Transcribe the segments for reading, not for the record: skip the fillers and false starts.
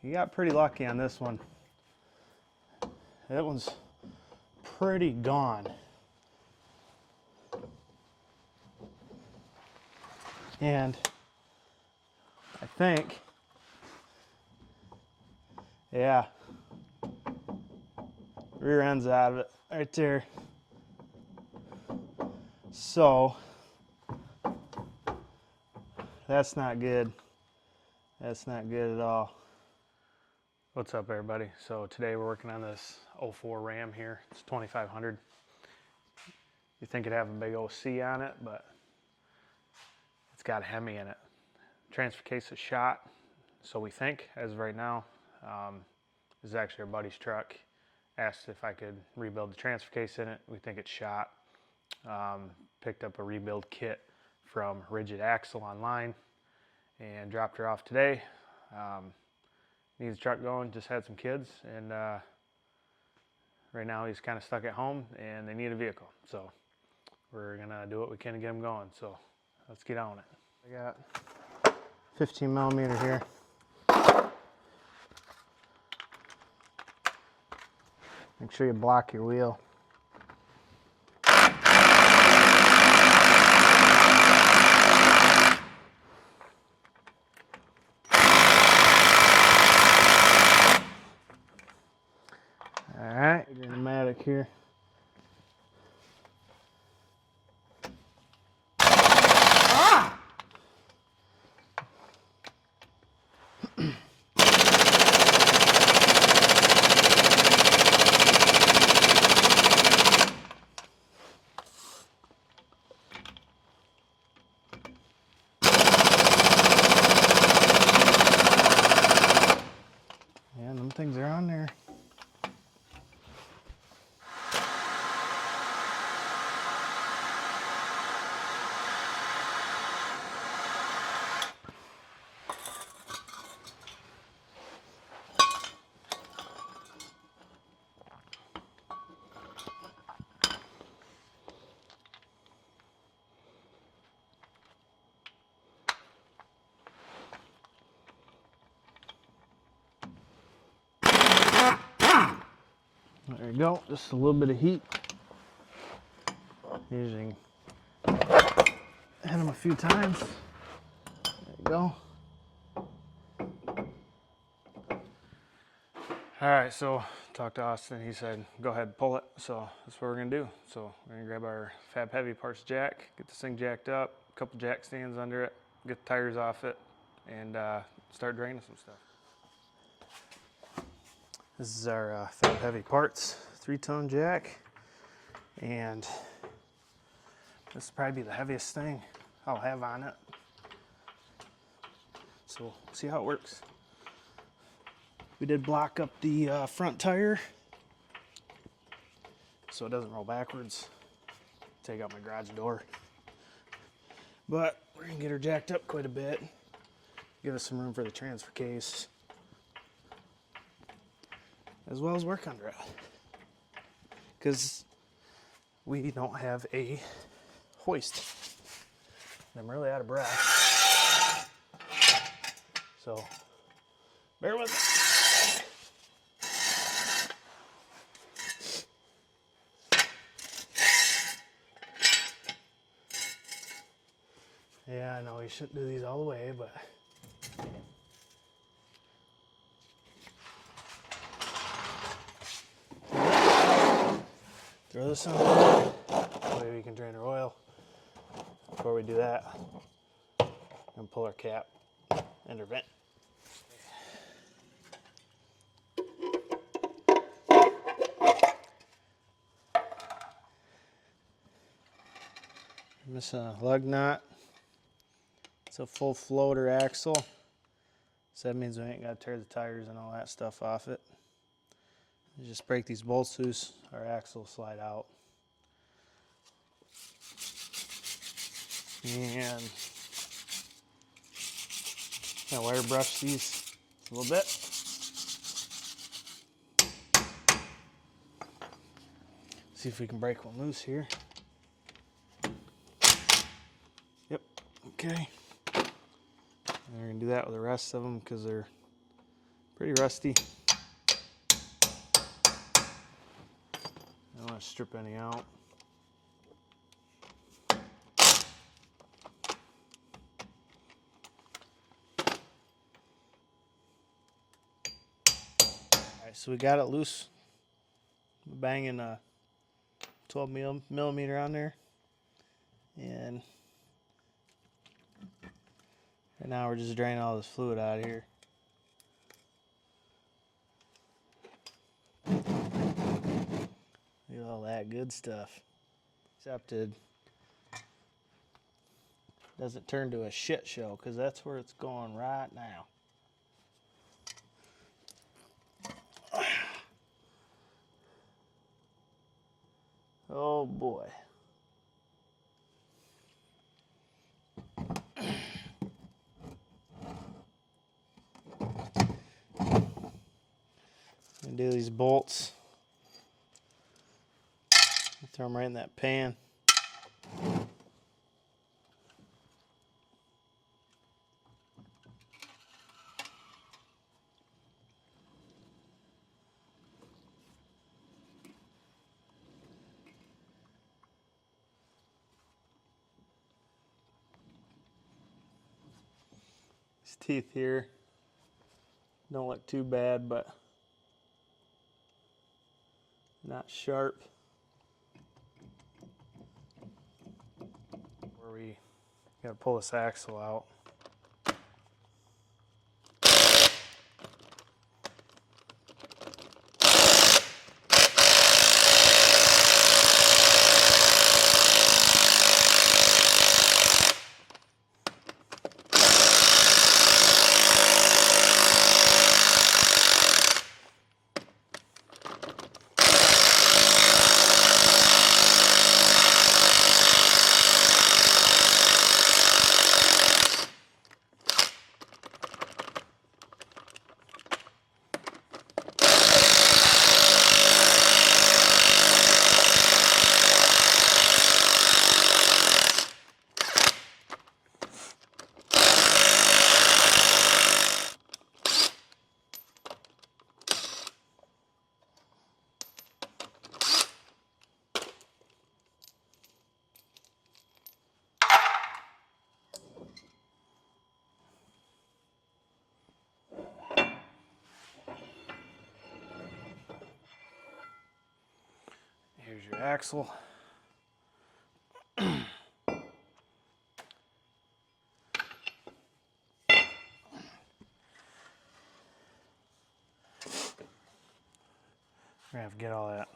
You got pretty lucky on this one. That one's pretty gone. And I think, yeah, rear end's out of it right there. So that's not good. That's not good at all. What's up, everybody? So today we're working on this 04 Ram here. It's 2500. You think it'd have a big OC on it, but it's got a hemi in it. Transfer case is shot, so we think, as of right now. This is actually our buddy's truck. Asked if I could rebuild the transfer case in it. We think it's shot. Picked up a rebuild kit from Rigid Axle online and dropped her off today. Needs the truck going, just had some kids, and right now he's kind of stuck at home and they need a vehicle. So we're gonna do what we can to get him going. So let's get on it. I got 15 millimeter here. Make sure you block your wheel. Alright, pneumatic here. Yeah, them things are on there. There you go, just a little bit of heat. Using, hit them a few times. There you go. All right, so talked to Austin. He said, go ahead and pull it. So that's what we're gonna do. So we're gonna grab our Fab Heavy parts jack, get this thing jacked up, a couple jack stands under it, get the tires off it, and start draining some stuff. This is our Fab Heavy parts 3-ton jack, and this will probably be the heaviest thing I'll have on it. So we'll see how it works. We did block up the front tire so it doesn't roll backwards. Take out my garage door. But we're gonna get her jacked up quite a bit. Give us some room for the transfer case, as well as work under it. Because we don't have a hoist. I'm really out of breath. So, bear with me. Yeah, I know we shouldn't do these all the way, but throw this on there. That way we can drain our oil. Before we do that, and pull our cap and our vent. Missing a lug nut. It's a full floater axle, so that means we ain't got to tear the tires and all that stuff off it. You just break these bolts loose, our axle will slide out. And I'll wire brush these a little bit. See if we can break one loose here. Yep, okay. And we're gonna do that with the rest of them because they're Pretty rusty. I don't want to strip any out. Alright, so we got it loose. Banging a 12 millimeter on there. And right now we're just draining all this fluid out of here. Look at all that good stuff. Except it doesn't turn to a shit show, because that's where it's going right now. Oh boy. And do these bolts. Throw them right in that pan. These teeth here don't look too bad, but not sharp. Where we gotta pull this axle out. Here's your axle. We're gonna have to get all that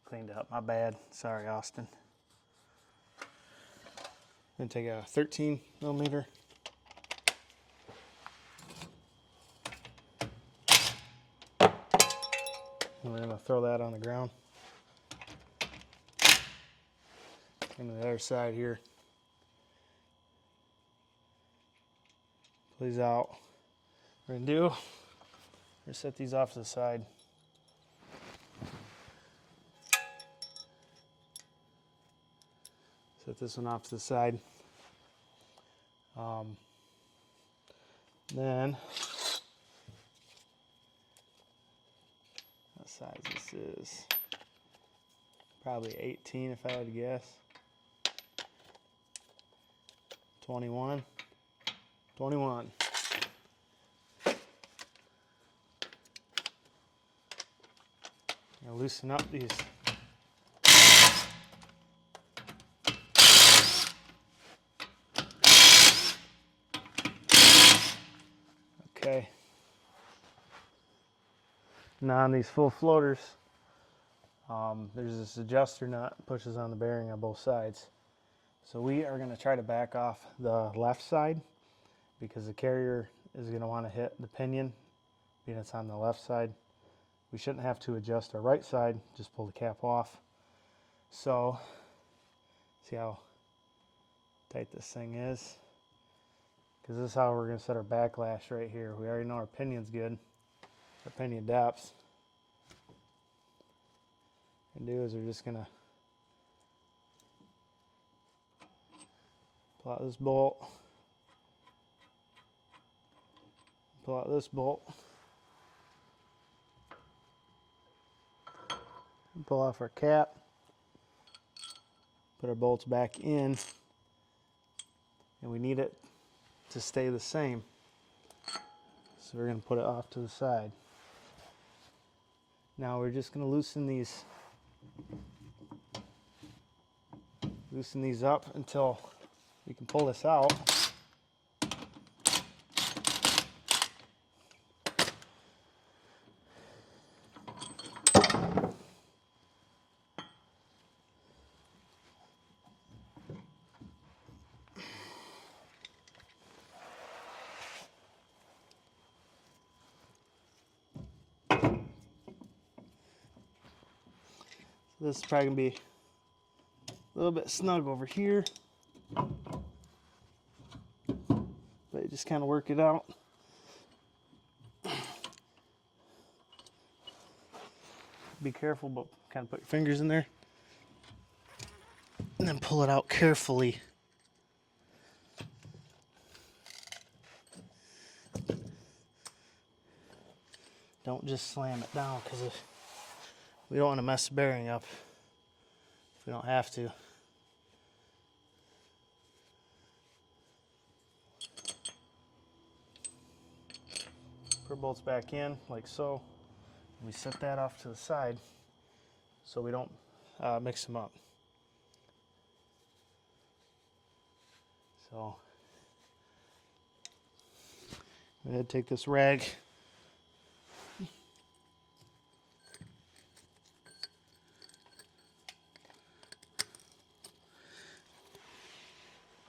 cleaned up. My bad. Sorry, Austin. I'm gonna take a 13 millimeter. And we're gonna throw that on the ground. And the other side here. Pull these out. What we're gonna do, we're gonna set these off to the side. Set this one off to the side. Then, what size this is? Probably 18 if I had to guess. 21. 21. Now loosen up these. Okay. Now on these full floaters, there's this adjuster nut that pushes on the bearing on both sides. So we are going to try to back off the left side because the carrier is going to want to hit the pinion, being it's on the left side. We shouldn't have to adjust our right side, just pull the cap off. So, see how tight this thing is? Because this is how we're going to set our backlash right here. We already know our pinion's good. Our pinion depths. What we're going to do is we're just going to pull out this bolt. Pull out this bolt. pull off our cap, put our bolts back in, and we need it to stay the same. So we're going to put it off to the side. Now we're just going to loosen these up until we can pull this out. This is probably going to be a little bit snug over here, but you just kind of work it out. Be careful, but kind of put your fingers in there and then pull it out carefully. Don't just slam it down, because we don't want to mess the bearing up if we don't have to. Put bolts back in like so. We set that off to the side so we don't mix them up. So I'm going to take this rag,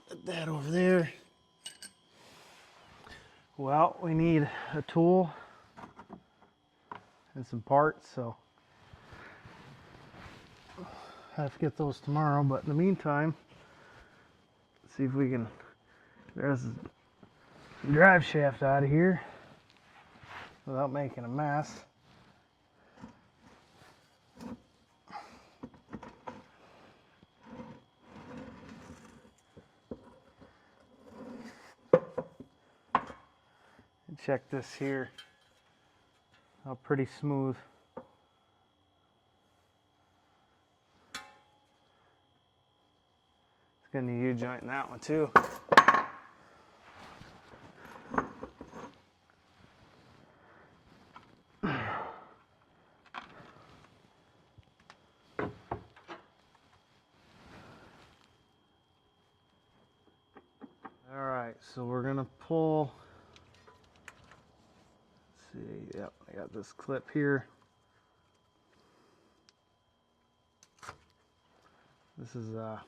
put that over there. Well, we need a tool and some parts, so I have to get those tomorrow, but in the meantime, let's see if we can there's the drive shaft out of here without making a mess. And check this here, how pretty smooth. It's gonna need a U-joint in that one too. Alright, so we're gonna pull, let's see, yep, I got this clip here. This is a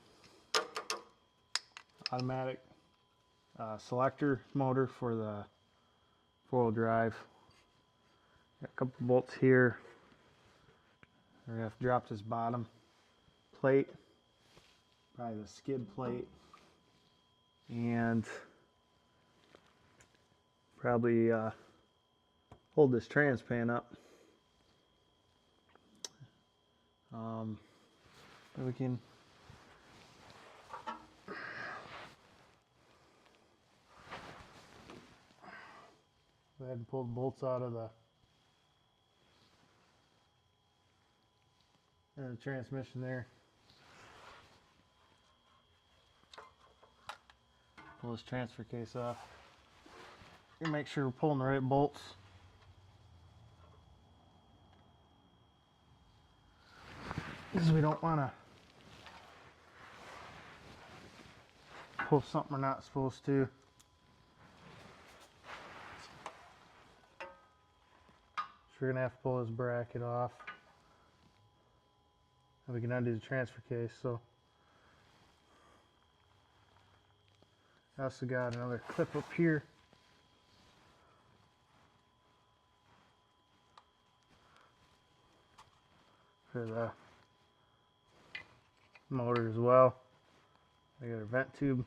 automatic selector motor for the four-wheel drive. Got a couple bolts here. We're gonna have to drop this bottom plate, probably the skid plate, and probably hold this transpan up. Then we can go ahead and pull the bolts out of the transmission there. Pull this transfer case off. And make sure we're pulling the right bolts. Because we don't want to pull something we're not supposed to. So we're going to have to pull this bracket off. And we can undo the transfer case. So I also got another clip up here. For the motor as well. I got a vent tube.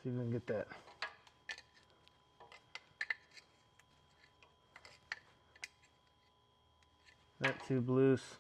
See if we can get that vent tube loose.